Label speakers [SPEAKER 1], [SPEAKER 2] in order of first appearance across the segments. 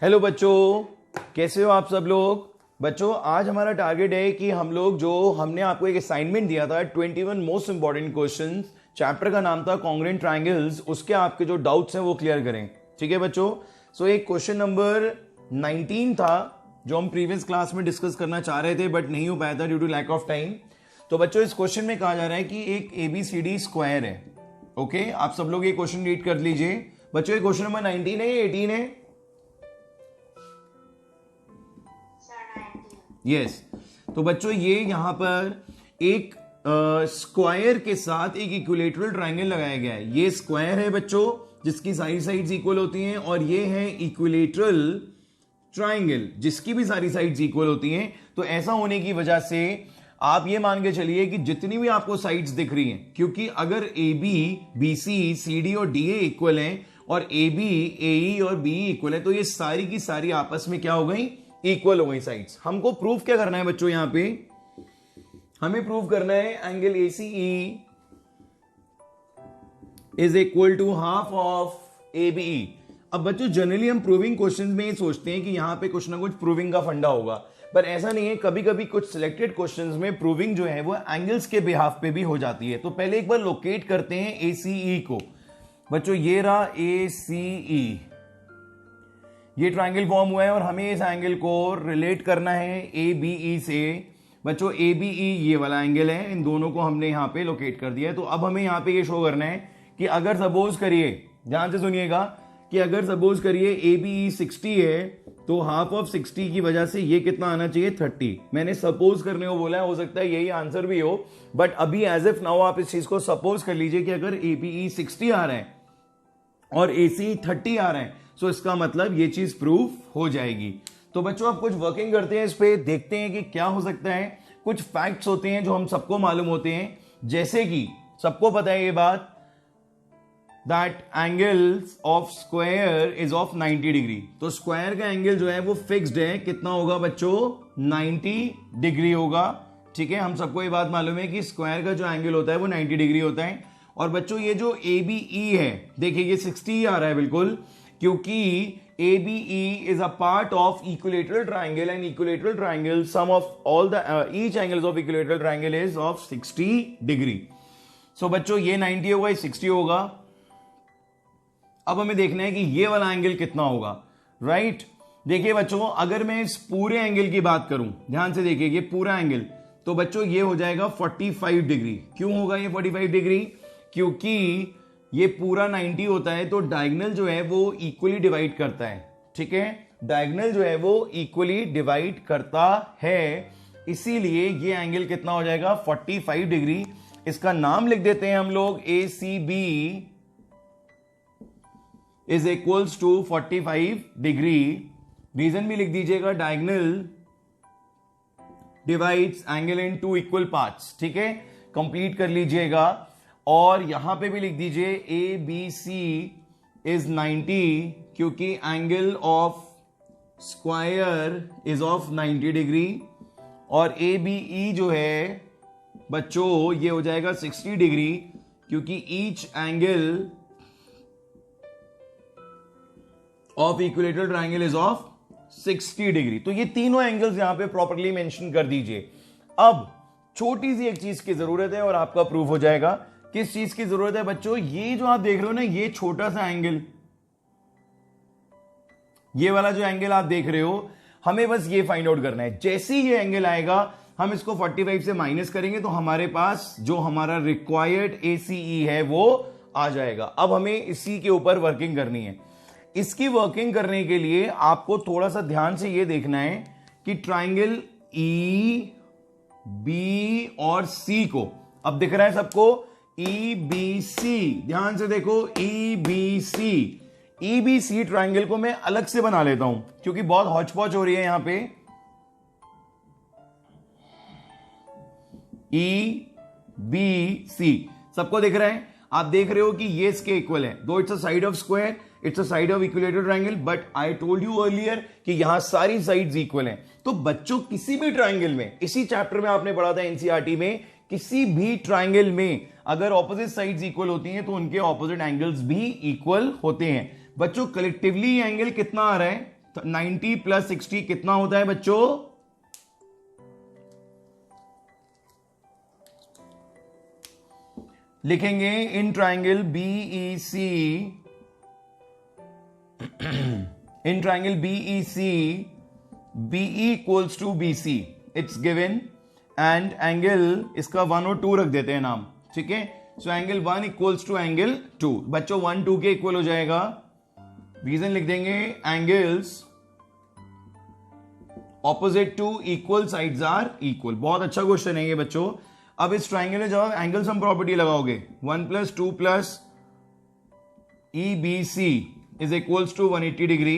[SPEAKER 1] Hello बच्चों, कैसे हो आप सब लोग। बच्चों, आज हमारा टारगेट है कि हम लोग जो हमने आपको एक असाइनमेंट दिया था 21 मोस्ट इंपॉर्टेंट क्वेश्चंस, चैप्टर का नाम था कॉन्ग्रुएंट ट्रायंगल्स, उसके आपके जो डाउट्स हैं वो क्लियर करें। ठीक है बच्चों। सो एक क्वेश्चन नंबर 19 था जो हम प्रीवियस क्लास में डिस्कस करना चाह रहे थे बट नहीं हो पाया था due to lack of time. तो बच्चों, इस क्वेश्चन में कहा जा रहा है कि एक ABCD स्क्वायर है। ओके, आप सब लोग ये क्वेश्चन रीड कर लीजिए। बच्चों, ये क्वेश्चन नंबर 19 है या 18 है? यस। तो बच्चों, ये यहां पर एक स्क्वायर के साथ एक इक्विलेटरल ट्रायंगल लगाया गया है। ये स्क्वायर है बच्चों जिसकी सारी साइड्स इक्वल होती हैं, और ये है इक्विलेटरल ट्रायंगल जिसकी भी सारी साइड्स इक्वल होती हैं। तो ऐसा होने की वजह से आप ये मान के चलिए कि जितनी भी आपको साइड्स दिख रही हैं, क्योंकि अगर AB, BC, CD और DA इक्वल हैं और AB, AE और BE इक्वल है, तो ये सारी की सारी आपस में क्या हो गई? इक्वल हो गई साइड्स। हमको प्रूफ क्या करना है बच्चों? यहां पे हमें प्रूफ करना है angle ACE is equal to half of ABE। अब बच्चों, जनरली हम प्रूविंग क्वेश्चंस में ये सोचते हैं कि यहां पे कुछ ना कुछ प्रूविंग का फंडा होगा, पर ऐसा नहीं है। कभी कभी कुछ सिलेक्टेड क्वेश्चंस में प्रूविंग जो है वो एंगल्स के बिहाफ पे भी हो जाती है। तो पहले एक बार लोकेट करते हैं ACE को। बच्चों, ये रहा ACE, ये ट्रायंगल फॉर्म हुआ है और हमें इस एंगल को रिलेट करना है ABE से। बच्चों, ABE ये वाला एंगल है, इन दोनों को हमने यहां पे लोकेट कर दिया है। तो अब हमें यहां पे ये शो करना है कि अगर सपोज करिए, ध्यान से सुनिएगा, कि अगर सपोज करिए ABE 60 है तो हाफ ऑफ 60 की वजह से ये कितना आना चाहिए? 30। मैंने सपोज करने को बोला है, हो सकता है यही आंसर भी हो, बट अभी एज इफ नाउ आप इस चीज को सपोज कर लीजिए कि अगर ABE 60 आ रहा है और ACE 30 आ रहा है, सो इसका मतलब ये चीज प्रूफ हो जाएगी। तो बच्चों, आप कुछ वर्किंग करते हैं इस पे, देखते हैं कि क्या हो सकता है। कुछ फैक्ट्स होते हैं जो हम सबको मालूम होते हैं, जैसे कि सबको पता है ये बात that angles of square is of 90 degree. तो स्क्वायर का एंगल जो है वो फिक्स्ड है। कितना होगा बच्चों? 90 डिग्री होगा। ठीक है, हम सबको ये बात मालूम है कि स्क्वायर का जो एंगल होता है वो 90 डिग्री होता है। और बच्चों, ये जो ABE है, देखिए ये 60 आ रहा है बिल्कुल, क्योंकि ABE is a part of equilateral triangle, and equilateral triangle sum of all the each angles of equilateral triangle is of 60 degree. So बच्चों, ये 90 होगा, ये 60 होगा। अब हमें देखना है कि ये वाला एंगल कितना होगा, राइट? देखिए बच्चों, अगर मैं इस पूरे एंगल की बात करूं, ध्यान से देखिए, ये पूरा एंगल, तो बच्चों ये हो जाएगा 45 डिग्री। क्यों होगा ये 45 डिग्री? क्योंकि ये पूरा 90 होता है तो डायगोनल जो है वो इक्वली डिवाइड करता है। ठीक है, डायगोनल जो है वो इक्वली डिवाइड करता है, इसीलिए ये एंगल कितना हो जाएगा? 45 डिग्री। इसका नाम लिख देते हैं हम लोग, ACB is equals to 45 degree. Reason भी लिख दीजिएगा, diagonal divides angle into equal parts. ठीक है, कंप्लीट कर लीजिएगा। और यहां पे भी लिख दीजिए ABC इज 90, क्योंकि angle of square is of 90 degree. और ABE जो है बच्चों ये हो जाएगा 60 डिग्री, क्योंकि each angle of equilateral triangle is of 60 degree. तो ये तीनों एंगल्स यहां पे प्रॉपर्ली मेंशन कर दीजिए। अब छोटी सी एक चीज की जरूरत है और आपका प्रूफ हो जाएगा। किस चीज की जरूरत है बच्चों? ये जो आप देख रहे हो ना, ये छोटा सा एंगल, ये वाला जो एंगल आप देख रहे हो, हमें बस ये फाइंड आउट करना है। जैसे ही ये एंगल आएगा, हम इसको 45 से माइनस करेंगे तो हमारे पास जो हमारा रिक्वायर्ड ACE है वो आ जाएगा। अब हमें इसी के ऊपर वर्किंग करनी है। इसकी वर्किंग करने के लिए आपको थोड़ा सा ध्यान से ये देखना है कि ट्राइंगल EB और C को, अब दिख रहा है सबको, EBC, ध्यान से देखो, EBC ट्राइंगल को मैं अलग से बना लेता हूं क्योंकि बहुत हौच पौच हो रही है यहां पे। EBC सबको दिख रहा है? आप देख रहे हो कि ये इसके इक्वल है, दो it's a side of square, it's a side of equilateral triangle, but I told you earlier कि यहां सारी साइड्स इक्वल हैं। तो बच्चों, किसी भी ट्रायंगल में, इसी चैप्टर में आपने पढ़ा था एनसीईआरटी में, किसी भी ट्रायंगल में अगर ऑपोजिट साइड्स इक्वल होती हैं तो उनके ऑपोजिट एंगल्स भी इक्वल होते हैं। बच्चों, कलेक्टिवली एंगल कितना आ रहा है? 90 प्लस 60 कितना होता है बच्चों? लिखेंगे in triangle BEC, in triangle BEC BE equals to BC, it's given, and angle इसका 1 और 2 रख देते हैं नाम, ठीक है। So angle 1 equals to angle 2, बच्चों 1 2 के इक्वल हो जाएगा। रीजन लिख देंगे angles opposite to equal sides are equal. बहुत अच्छा क्वेश्चन है ये बच्चों। अब इस ट्राइंगल में जब आप एंगल सम प्रॉपर्टी लगाओगे 1 plus 2 plus E B C is equals to 180 degree,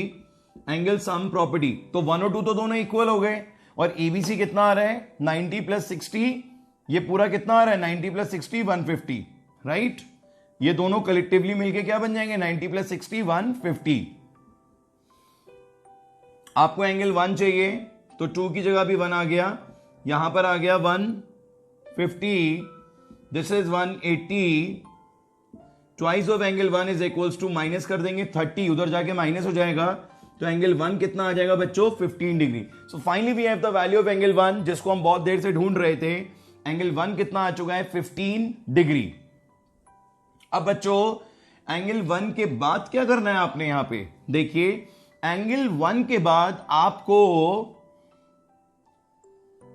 [SPEAKER 1] angle sum property, तो 1 और 2 तो दोनों इक्वल हो गए, और एबीसी कितना आ रहा है 90 प्लस 60, ये पूरा कितना आ रहा है 90 प्लस 60 150, राइट। ये दोनों कलेक्टिवली मिलके क्या बन जाएंगे 90 प्लस 60 150। आपको एंगल 1 चाहिए तो 2 की जगह भी 1 आ गया, यहां पर आ गया 150, this is 180, twice of angle 1 is equals to, minus कर देंगे 30, उधर जाके माइनस हो जाएगा, तो एंगल 1 कितना आ जाएगा बच्चों 15 degree. So finally we have the value of angle 1 जिसको हम बहुत देर से ढूंढ रहे थे। एंगल 1 कितना आ चुका है 15 डिग्री। अब बच्चों एंगल 1 के बाद क्या करना है आपने, यहां पे देखिए एंगल 1 के बाद आपको,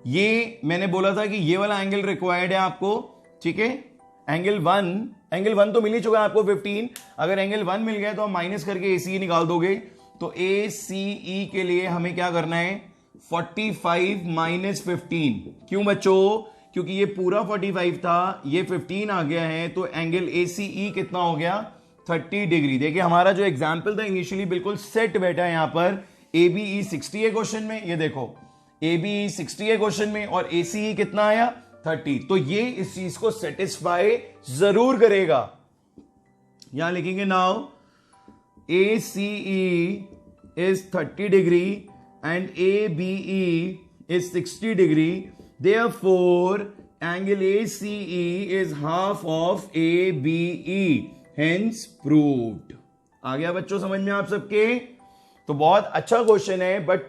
[SPEAKER 1] ये मैंने बोला था कि ये वाला एंगल रिक्वायर्ड है आपको, ठीक है। एंगल 1 तो मिल ही चुका है आपको 15, अगर एंगल 1 मिल गया तो आप माइनस करके ACE निकाल दोगे, तो ACE के लिए हमें क्या करना है 45 माइनस 15। क्यों बच्चों? क्योंकि ये पूरा 45 था, ये 15 आ गया है, तो एंगल ACE कितना हो गया 30 डिग्री। देखिए हमारा जो एग्जाम्पल था इनिशियली बिल्कुल सेट बैठा है यहां पर। ABE 60 है क्वेश्चन में, ये देखो ABE 60 है क्वेश्चन में, और ACE कितना आया 30, तो ये इस चीज को सेटिस्फाई जरूर करेगा। यहां लिखेंगे now ACE is 30 degree and ABE is 60 degree. Therefore, angle ACE is half of ABE. Hence proved. आ गया बच्चों समझ में आप सबके? तो बहुत अच्छा क्वेश्चन है, बट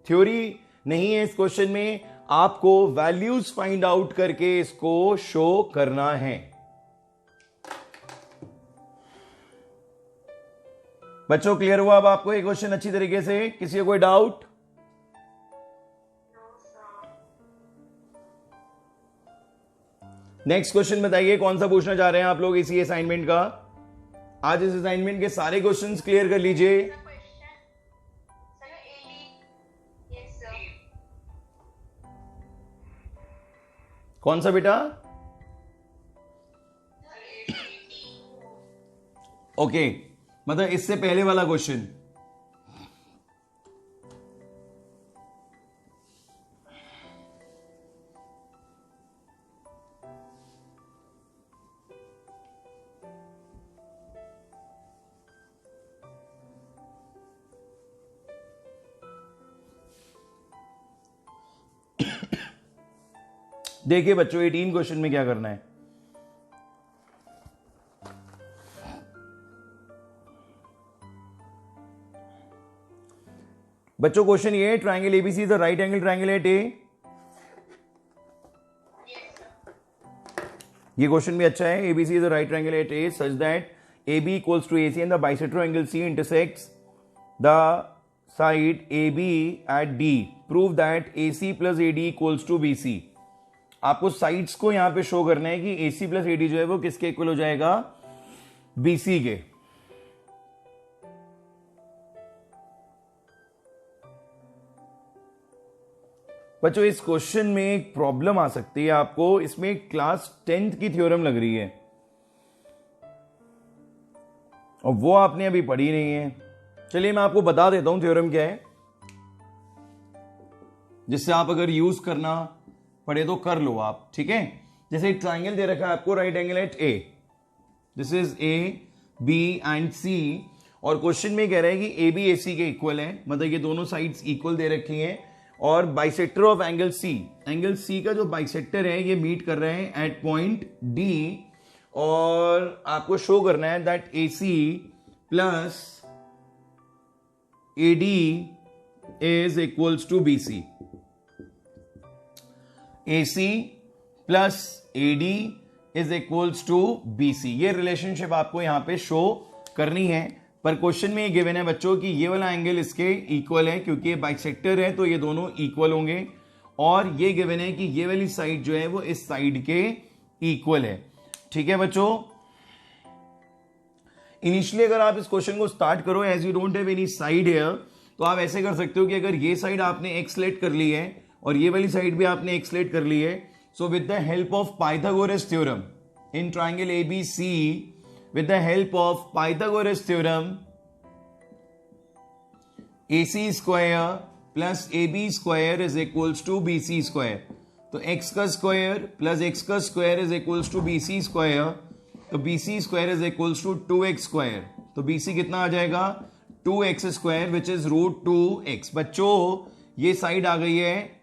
[SPEAKER 1] थ्योरी नहीं है इस क्वेश्चन में, आपको वैल्यूज फाइंड आउट करके इसको शो करना है। बच्चों क्लियर हुआ अब आपको ये क्वेश्चन अच्छी तरीके से? किसी को कोई डाउट? नेक्स्ट क्वेश्चन बताइए कौन सा पूछना चाह रहे हैं आप लोग इसी असाइनमेंट का। आज इस असाइनमेंट के सारे क्वेश्चंस क्लियर कर लीजिए। कौन सा बेटा? ओके, मतलब इससे पहले वाला क्वेश्चन। देखिए बच्चों 18 क्वेश्चन में क्या करना है। बच्चों क्वेश्चन ये, triangle ABC is the right angle triangle at A. ये क्वेश्चन भी अच्छा है। ABC is the right triangle at A such that AB equals to AC and the bisector angle C intersects the side AB at D। Prove that AC plus AD equals to BC। आपको sides को यहां पे show करना है कि AC plus AD जो है वो किसके इक्वल हो जाएगा, BC के। बच्चों इस क्वेश्चन में एक प्रॉब्लम आ सकती है आपको, इसमें क्लास 10th की थ्योरम लग रही है और वो आपने अभी पढ़ी नहीं है। चलिए मैं आपको बता देता हूं थ्योरम क्या है, जिससे आप अगर यूज करना पड़े तो कर लो आप, ठीक है। जैसे एक ट्राइंगल दे रखा है आपको, right angle at A, this is A B and C, और क्वेश्चन में कह रहा है कि AB AC के इक्वल है, मतलब ये दोनों साइड्स इक्वल दे रखी हैं, और bisector of angle C, angle C का जो बाइसेक्टर है ये मीट कर रहे हैं एट पॉइंट D, और आपको शो करना है that AC plus AD is equals to BC. AC plus AD is equals to BC. ये रिलेशनशिप आपको यहां पे शो करनी है, पर क्वेश्चन में ये गिवन है बच्चों कि ये वाला एंगल इसके इक्वल है, क्योंकि ये बाइसेक्टर है तो ये दोनों इक्वल होंगे, और ये गिवन है कि ये वाली साइड जो है वो इस साइड के इक्वल है. ठीक है बच्चों, इनिशियली अगर आप इस क्वेश्चन को स्टार्ट करो as you don't have any side here, तो आप ऐसे कर सकते हो कि अगर ये साइड आपने एक्स लेट कर ली है और ये वाली साइड भी आपने एक्स लेट कर ली है, so with the help of Pythagoras theorem in triangle ABC, with the help of Pythagoras theorem, AC square plus AB square is equals to BC square. तो x का स्क्वायर प्लस x का square is equals to BC square, तो BC square is equals to 2x square. तो BC कितना आ जाएगा 2x square which is √2x. बच्चों ये side आ गई है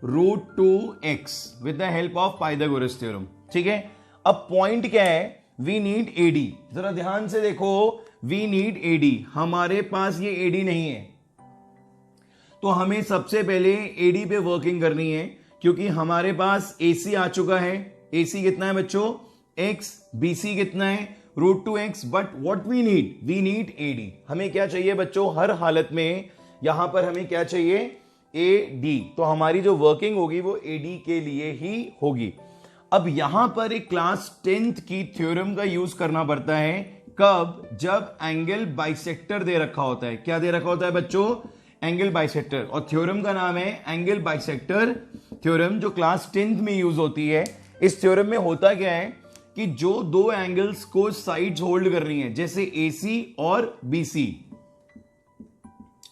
[SPEAKER 1] √2x with the help of Pythagoras theorem. ठीक है, अब पॉइंट क्या है, वी नीड AD. जरा ध्यान से देखो, वी नीड AD. हमारे पास ये AD नहीं है, तो हमें सबसे पहले AD पे वर्किंग करनी है, क्योंकि हमारे पास AC आ चुका है. AC कितना है बच्चों x, BC कितना है √2x. But what we need AD. हमें क्या चाहिए बच्चों, हर हालत में यहां पर हमें क्या चाहिए AD. तो हमारी जो वर्किंग होगी वो AD के लिए ही होगी. अब यहां पर एक क्लास 10th की थ्योरम का यूज करना पड़ता है. कब, जब एंगल बाइसेक्टर दे रखा होता है. क्या दे रखा होता है बच्चों, एंगल बाइसेक्टर. और थ्योरम का नाम है एंगल बाइसेक्टर थ्योरम, जो क्लास 10th में यूज होती है. इस थ्योरम में होता क्या है कि जो दो एंगल्स को साइड्स होल्ड कर रही हैं, जैसे AC और BC,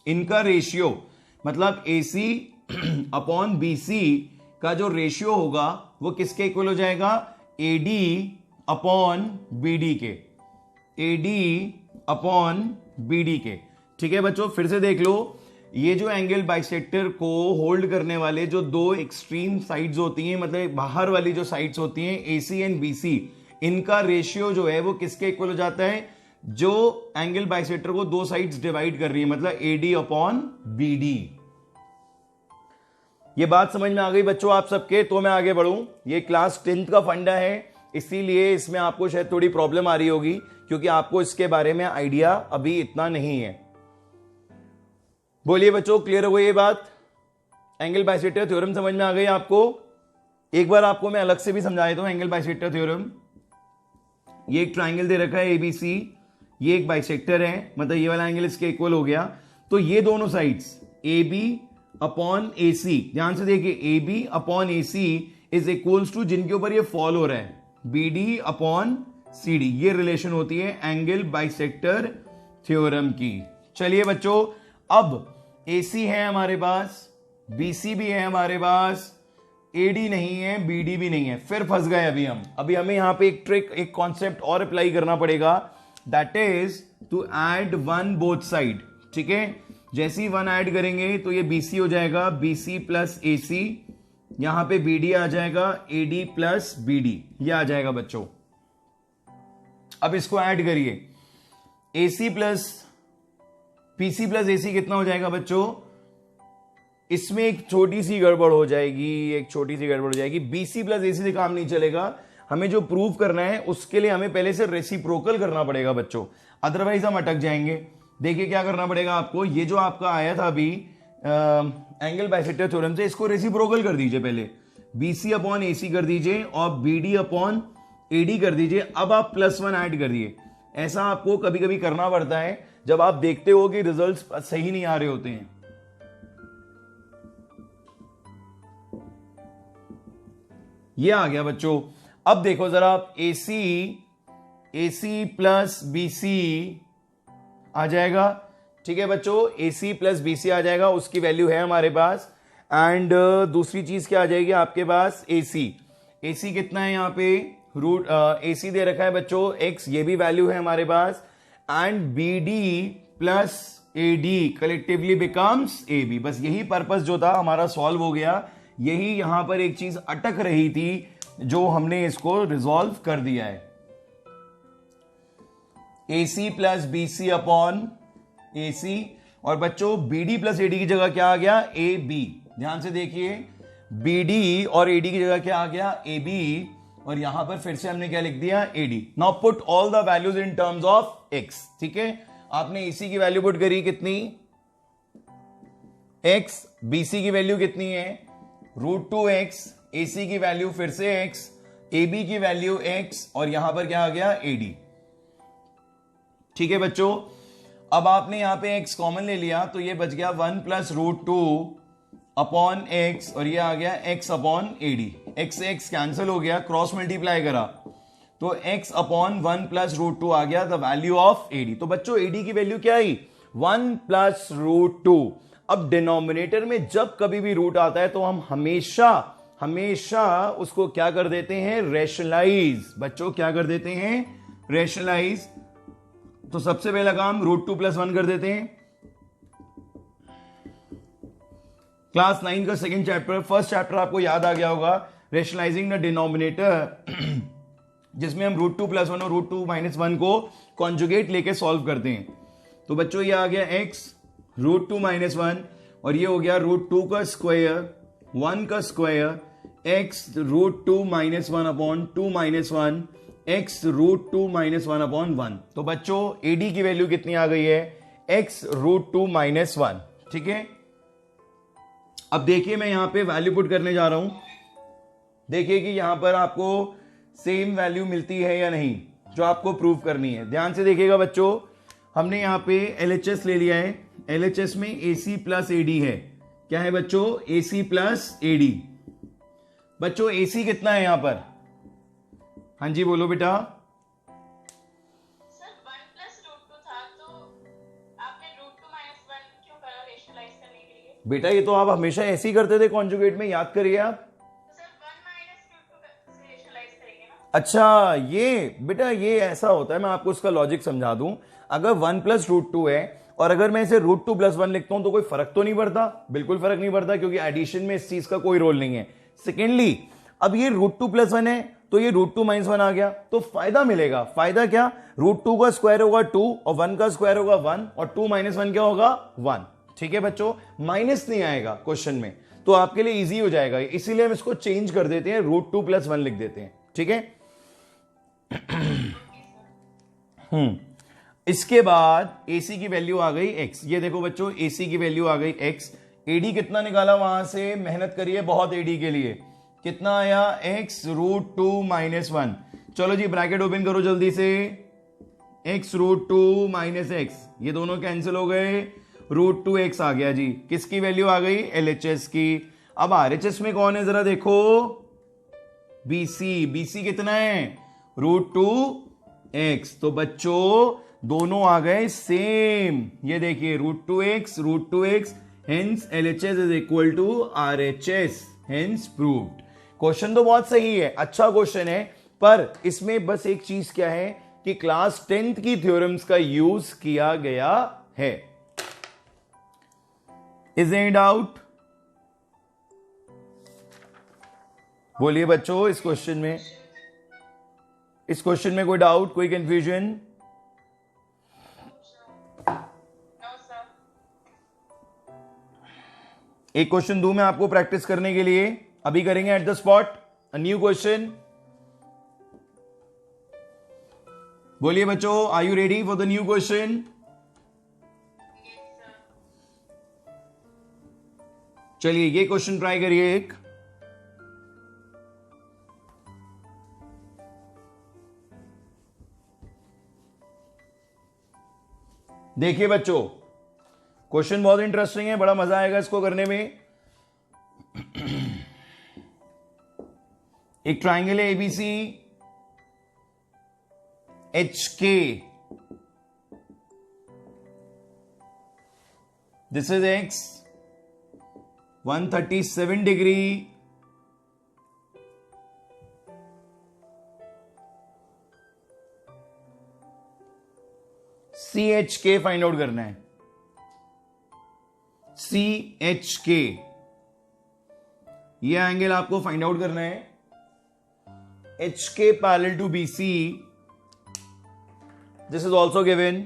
[SPEAKER 1] इनका रेशियो मतलब AC अपॉन BC का जो रेशियो होगा वो किसके इक्वल हो जाएगा, AD अपॉन BD के. AD अपॉन BD के. ठीक है बच्चों, फिर से देख लो, ये जो एंगल बाइसेक्टर को होल्ड करने वाले जो दो एक्सट्रीम साइड्स होती हैं, मतलब बाहर वाली जो साइड्स होती हैं AC एंड BC, इनका रेशियो जो है वो किसके इक्वल हो जाता है, जो एंगल बाइसेक्टर को दो साइड्स डिवाइड कर रही है, मतलब AD अपॉन BD. ये बात समझ में आ गई बच्चों आप सबके? तो मैं आगे बढ़ूं. ये क्लास 10th का फंडा है, इसीलिए इसमें आपको शायद थोड़ी प्रॉब्लम आ रही होगी, क्योंकि आपको इसके बारे में आइडिया अभी इतना नहीं है. बोलिए बच्चों, क्लियर हो गई ये बात? एंगल बाइसेक्टर थ्योरम समझ में आ गई आपको? एक बार आपको मैं अलग से भी समझा देता हूं एंगल बाइसेक्टर थ्योरम. ये एक ट्राइंगल दे रखा है ABC, ये एक बाइसेक्टर है, मतलब ये वाला एंगल इसके इक्वल हो गया. तो ये दोनों साइड्स AB अपॉन AC, ध्यान से देखिए, AB upon AC is equals to, जिनके ऊपर ये फॉल हो रहा है, BD अपॉन CD. ये रिलेशन होती है एंगल बाइसेक्टर थ्योरम की. चलिए बच्चों, अब AC है हमारे पास, BC भी है हमारे पास, AD नहीं है, BD भी नहीं है. फिर फंस गए अभी हमें यहां पे एक ट्रिक, एक कॉन्सेप्ट और अप्लाई करना पड़ेगा, that is to add one both side. ठीक है, जैसे ही वन ऐड करेंगे तो ये BC हो जाएगा, BC प्लस AC, यहां पे BD आ जाएगा, AD प्लस BD, ये आ जाएगा बच्चों. अब इसको ऐड करिए, BC प्लस AC कितना हो जाएगा बच्चों? इसमें एक छोटी सी गड़बड़ हो जाएगी, BC प्लस AC से काम नहीं चलेगा. हमें जो प्रूव करना है उसके लिए हमें पहले से रेसिप्रोकल करना पड़ेगा बच्चों, अदरवाइज हम अटक जाएंगे. देखिए क्या करना पड़ेगा आपको, ये जो आपका आया था अभी एंगल बाइसेक्टर थ्योरम से, इसको रेसिप्रोकल कर दीजिए. पहले BC अपॉन AC कर दीजिए और BD अपॉन AD कर दीजिए. अब आप +1 ऐड कर दिए. ऐसा आपको कभी कभी करना पड़ता है जब आप देखते हो कि रिजल्ट्स सही नहीं आ रहे होते हैं. ये आ गया बच्चों. अब देखो जरा, AC प्लस BC आ जाएगा. ठीक है बच्चों, AC प्लस BC आ जाएगा, उसकी वैल्यू है हमारे पास. एंड दूसरी चीज क्या आ जाएगी आपके पास, AC कितना है यहाँ पे, AC दे रखा है बच्चों X, ये भी वैल्यू है हमारे पास. And BD plus AD collectively becomes AB. बस यही पर्पस जो था हमारा सॉल्व हो गया. यही यहां पर एक चीज अटक रही थी जो हमने इसको रिजॉल्व कर दिया है. AC plus BC upon A C, और बच्चों B D plus A D की जगह क्या आ गया, ए बी। ध्यान से देखिए, बी डी और ए डी की जगह क्या आ गया, ए बी, और यहां पर फिर से हमने क्या लिख दिया, A D. Now put all the values in terms of x. ठीक है, आपने ए सी की वैल्यू पुट करी कितनी, एक्स, बी सी की वैल्यू कितनी है, √2x, ए सी की वैल्यू फिर से x, ए बी की वैल्यू x, और यहां पर क्या आ गया, ए डी। ठीक है बच्चों, अब आपने यहां पे x कॉमन ले लिया तो ये बच गया 1 + √2 अपॉन x, और ये आ गया x upon A D. x से x कैंसिल हो गया, क्रॉस मल्टीप्लाई करा तो x अपॉन 1 + √2 आ गया the value of A D. तो बच्चों ए डी की वैल्यू क्या आई, 1 + √2। अब डिनोमिनेटर में जब कभी भी रूट आता है तो हम हमेशा उसको क्या कर देते हैं, रैशनलाइज। बच्चों क्या कर देते हैं, रैशनलाइज। तो सबसे पहला काम √2 + 1 कर देते हैं। क्लास 9 का सेकंड चैप्टर, फर्स्ट चैप्टर आपको याद आ गया होगा, रैशनलाइजिंग द डिनोमिनेटर, जिसमें हम √2 + 1 और √2 - 1 को कॉन्जुगेट लेके सॉल्व करते हैं। तो बच्चों ये आ गया x √2 - 1, और ये हो गया √2 का स्क्वायर 1 का square x √2 - 1 upon 2 - 1 x √2 - 1 upon 1। तो बच्चों ए डी की वैल्यू कितनी आ गई है, x √2 - 1। ठीक है, अब देखिए मैं यहां पे वैल्यू पुट करने जा रहा हूं, देखिए कि यहां पर आपको सेम वैल्यू मिलती है या नहीं, जो आपको प्रूव करनी है। ध्यान से देखिएगा बच्चों, हमने यहां पे एलएचएस ले लिया है, एलएचएस में एसी प्लस एडी है। क्या है बच्चों, एसी प्लस एडी। बच्चों एसी कितना है यहां पर, हाँ जी बोलो बेटा।
[SPEAKER 2] सर 1 + √2 था तो आपने √2 - 1 क्यों करा रेशनलाइज करने के लिए?
[SPEAKER 1] बेटा ये तो आप हमेशा ऐसे ही करते थे कॉन्जुगेट में, याद करिए आप।
[SPEAKER 2] तो सर 1 - √2 से रेशनलाइज करेंगे ना।
[SPEAKER 1] अच्छा ये बेटा ये ऐसा होता है, मैं आपको इसका लॉजिक समझा दूं। अगर 1 + √2 है और अगर मैं इसे √2 + 1 लिखता हूं तो कोई फर्क तो नहीं पड़ता, बिल्कुल फर्क नहीं पड़ता, क्योंकि एडिशन में इस चीज का कोई रोल नहीं है। सेकेंडली अब ये √2 + 1 है तो ये √2 - 1 आ गया, तो फायदा मिलेगा। फायदा क्या, √2 का स्क्वायर होगा 2 और 1 का स्क्वायर होगा 1 और 2 - 1 क्या होगा 1। ठीक है बच्चों, माइनस नहीं आएगा क्वेश्चन में, तो आपके लिए इजी हो जाएगा, इसीलिए हम इसको चेंज कर देते हैं, √2 + 1 लिख देते हैं। ठीक है इसके बाद AC की वैल्यू आ गई x। ये देखो बच्चों AC की वैल्यू आ गई x। AD कितना निकाला वहां से, मेहनत करिए बहुत AD के लिए, कितना आया x √2 - 1। चलो जी ब्रैकेट ओपन करो जल्दी से, x √2 - x, ये दोनों कैंसिल हो गए, √2x आ गया जी। किसकी वैल्यू आ गई, LHS की। अब RHS में कौन है जरा देखो, BC। BC कितना है, √2x। तो बच्चों दोनों आ गए सेम, ये देखिए √2x, hence LHS is equal to RHS, hence proved. Question तो बहुत सही है, अच्छा क्वेश्चन है, पर इसमें बस एक चीज क्या है कि क्लास 10th की थ्योरम्स का यूज किया गया है। इज एनी डाउट, बोलिए बच्चों इस क्वेश्चन में कोई डाउट, कोई कंफ्यूजन?
[SPEAKER 2] No sir.
[SPEAKER 1] एक क्वेश्चन दूं मैं आपको प्रैक्टिस करने के लिए, अभी करेंगे at the spot a new question. बोलिए बच्चों, are you ready for the new question?
[SPEAKER 2] Yes sir.
[SPEAKER 1] चलिए ये क्वेश्चन ट्राई करिए एक। देखिए बच्चों क्वेश्चन बहुत इंटरेस्टिंग है, बड़ा मजा आएगा इसको करने में। एक ट्राइंगल है ABC, HK, this is x, 137 degree, CHK find out करना है, CHK, ये एंगल आपको फाइंड आउट करना है। HK parallel to BC, this is also given,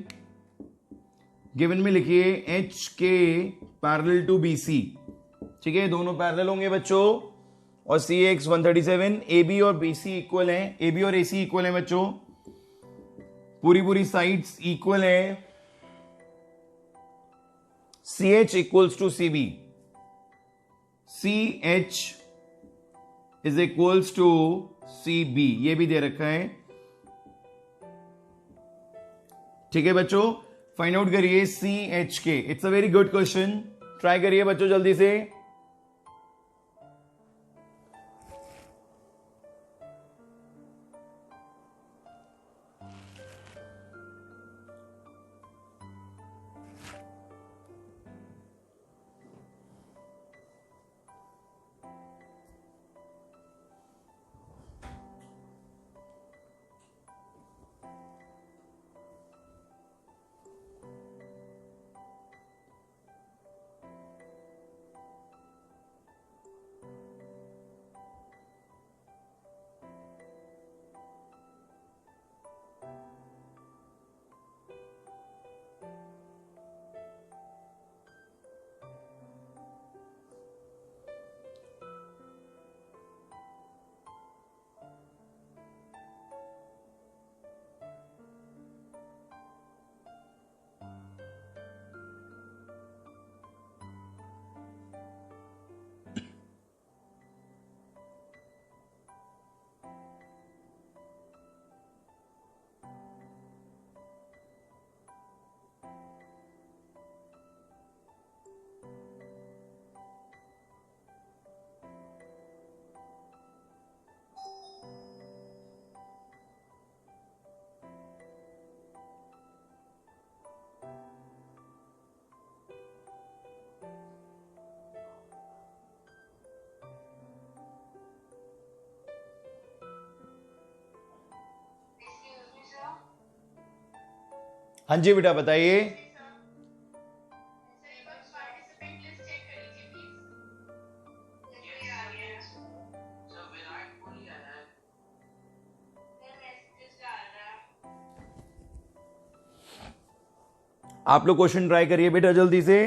[SPEAKER 1] given में लिखिए एच के पैरेलल टू बी सी, ठीक है, दोनों पैरेलल होंगे बच्चों, और सी एक्स 137, ए बी और बी सी इक्वल है, ए बी और ए सी इक्वल है बच्चों, पूरी साइड्स इक्वल है, C H equals to C B, C H is equals to C B, ये भी दे रखा है, ठीक है बच्चों। फाइंड आउट करिए सी एच के, it's a very good question, try करिए बच्चों जल्दी से। हाँ जी बेटा बताइए। आप लोग क्वेश्चन ट्राई करिए बेटा जल्दी से।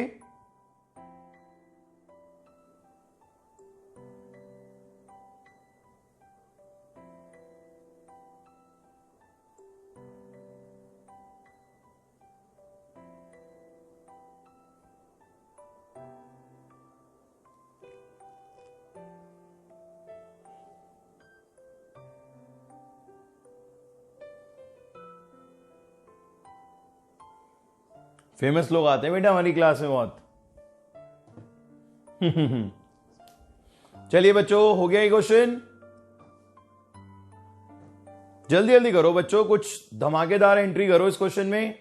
[SPEAKER 1] फेमस लोग आते हैं बेटा हमारी क्लास में बहुत। चलिए बच्चों हो गया ये क्वेश्चन, जल्दी जल्दी करो बच्चों, कुछ धमाकेदार एंट्री करो इस क्वेश्चन में।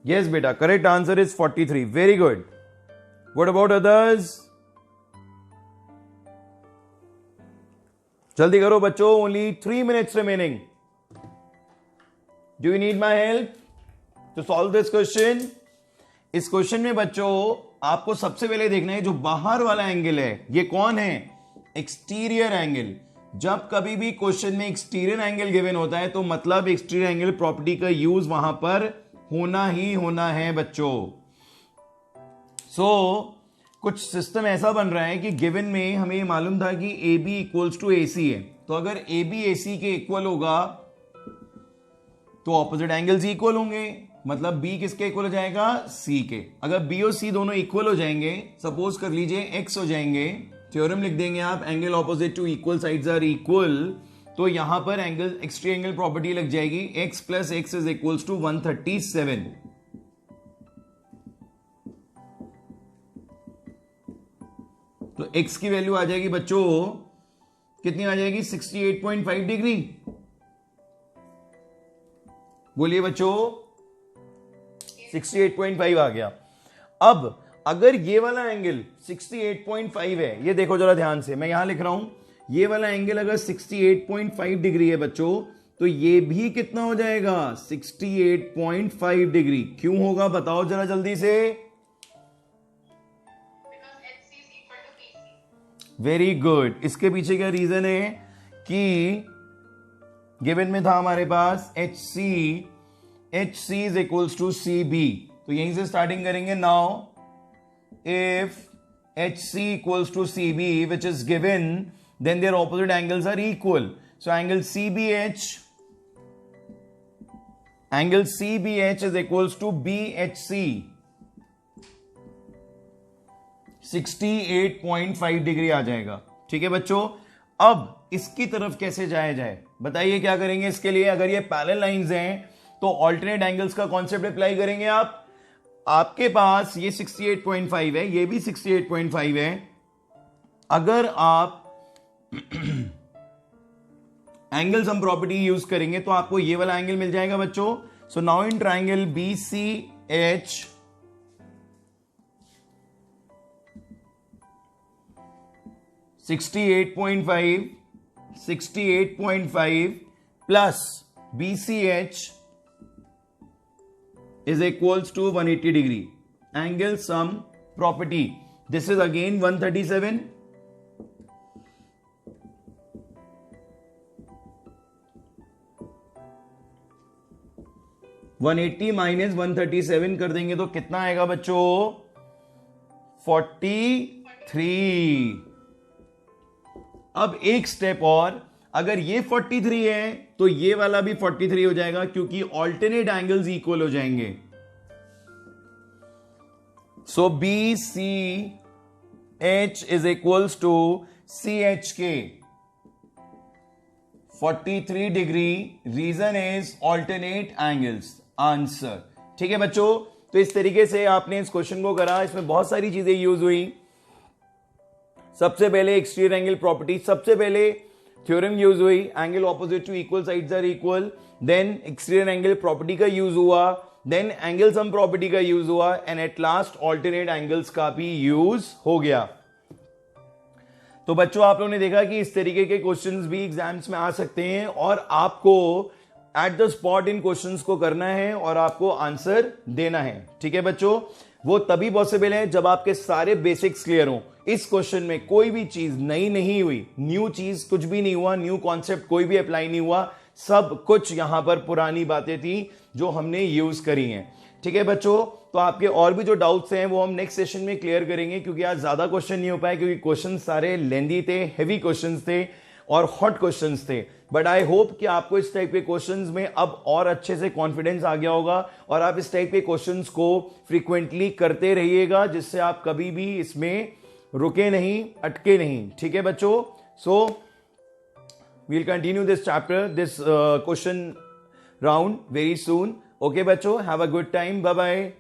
[SPEAKER 1] Yes beta, correct answer is 43. Very good. What about others? जल्दी करो बच्चों, only 3 minutes remaining. Do you need my help to solve this question? इस क्वेश्चन में बच्चों आपको सबसे पहले देखना है जो बाहर वाला एंगल है ये कौन है, एक्सटीरियर एंगल। जब कभी भी क्वेश्चन में एक्सटीरियर एंगल गिवन होता है तो मतलब एक्सटीरियर एंगल प्रॉपर्टी का यूज वहां पर होना ही होना है बच्चों। कुछ सिस्टम ऐसा बन रहा है कि गिवन में हमें मालूम था कि ए बी इक्वल्स टू ए सी है, तो अगर ए बी ए सी के इक्वल होगा तो ऑपोजिट एंगल्स इक्वल होंगे, मतलब बी किसके इक्वल हो जाएगा, सी के। अगर बी और सी दोनों इक्वल हो जाएंगे, सपोज कर लीजिए एक्स हो जाएंगे, थ्योरम लिख देंगे आप, angle opposite to equal sides are equal, तो यहां पर एंगल एक्सट्रीम एंगल प्रॉपर्टी लग जाएगी, X plus X is equals to 137। तो x की वैल्यू आ जाएगी बच्चों, कितनी आ जाएगी, 68.5 डिग्री। बोलिए बच्चों, 68.5 आ गया। अब अगर ये वाला एंगल 68.5 है, ये देखो जरा ध्यान से, मैं यहां लिख रहा हूं, ये वाला एंगल अगर 68.5 डिग्री है बच्चों, तो ये भी कितना हो जाएगा, 68.5 डिग्री। क्यों होगा बताओ जरा जल्दी से। Very good. इसके पीछे क्या रीजन है कि गिवन में था हमारे पास H C is equals to C B, तो यहीं से स्टार्टिंग करेंगे। Now if H C equals to C B which is given, then their opposite angles are equal. So angle C B H is equals to B H C, 68.5 degree आ जाएगा। ठीक है बच्चों, अब इसकी तरफ कैसे जाया जाए बताइए, क्या करेंगे इसके लिए। अगर ये पैरेलल लाइंस हैं तो ऑल्टरनेट एंगल्स का कॉन्सेप्ट अप्लाई करेंगे आप। आपके पास ये 68.5 है, ये भी 68.5 है। अगर आप एंगल सम प्रॉपर्टी यूज करेंगे तो आपको ये वाला एंगल मिल जाएगा बच्चों। So now in triangle B C H, 68.5 plus BCH is equals to 180 degree. Angle sum property. This is again 137. (180 minus 137) कर देंगे तो कितना आएगा बच्चों, 43। अब एक स्टेप और, अगर ये 43 है तो ये वाला भी 43 हो जाएगा, क्योंकि ऑल्टरनेट एंगल्स इक्वल हो जाएंगे। So B C H is equals to C H K 43 degree. Reason is alternate angles, answer. ठीक है बच्चों, तो इस तरीके से आपने इस क्वेश्चन को करा। इसमें बहुत सारी चीजें यूज हुई। सबसे पहले एक्सटीरियर एंगल प्रॉपर्टी, सबसे पहले थ्योरम यूज हुई, angle opposite to equal sides are equal, then exterior angle property का यूज हुआ, देन एंगल सम प्रॉपर्टी का यूज हुआ, and at last alternate angles का भी यूज हो गया। तो बच्चों आप लोगों ने देखा कि इस तरीके के क्वेश्चंस भी एग्जाम्स में आ सकते हैं, और आपको eight the spot in questions को करना है और आपको आंसर देना है। ठीक है बच्चों, वो तभी पॉसिबल है जब आपके सारे बेसिक्स क्लियर हों। इस क्वेश्चन में कोई भी चीज नई नहीं हुई, न्यू चीज कुछ भी नहीं हुआ, न्यू कॉन्सेप्ट कोई भी अप्लाई नहीं हुआ, सब कुछ यहां पर पुरानी बातें थी जो हमने यूज करी हैं। ठीक है बच्चों, तो आपके और भी जो डाउट्स हैं वो हम नेक्स्ट सेशन में क्लियर करेंगे, क्योंकि आज ज्यादा क्वेश्चन नहीं हो पाए, क्योंकि क्वेश्चन सारे लेंदी थे, हेवी क्वेश्चन थे और हॉट क्वेश्चंस थे। बट आई होप कि आपको इस टाइप के क्वेश्चंस में अब और अच्छे से कॉन्फिडेंस आ गया होगा, और आप इस टाइप के क्वेश्चंस को फ्रीक्वेंटली करते रहिएगा, जिससे आप कभी भी इसमें रुके नहीं, अटके नहीं। ठीक है बच्चों, so we'll continue this chapter, this question round very soon. Okay बच्चों, have a good time, bye bye.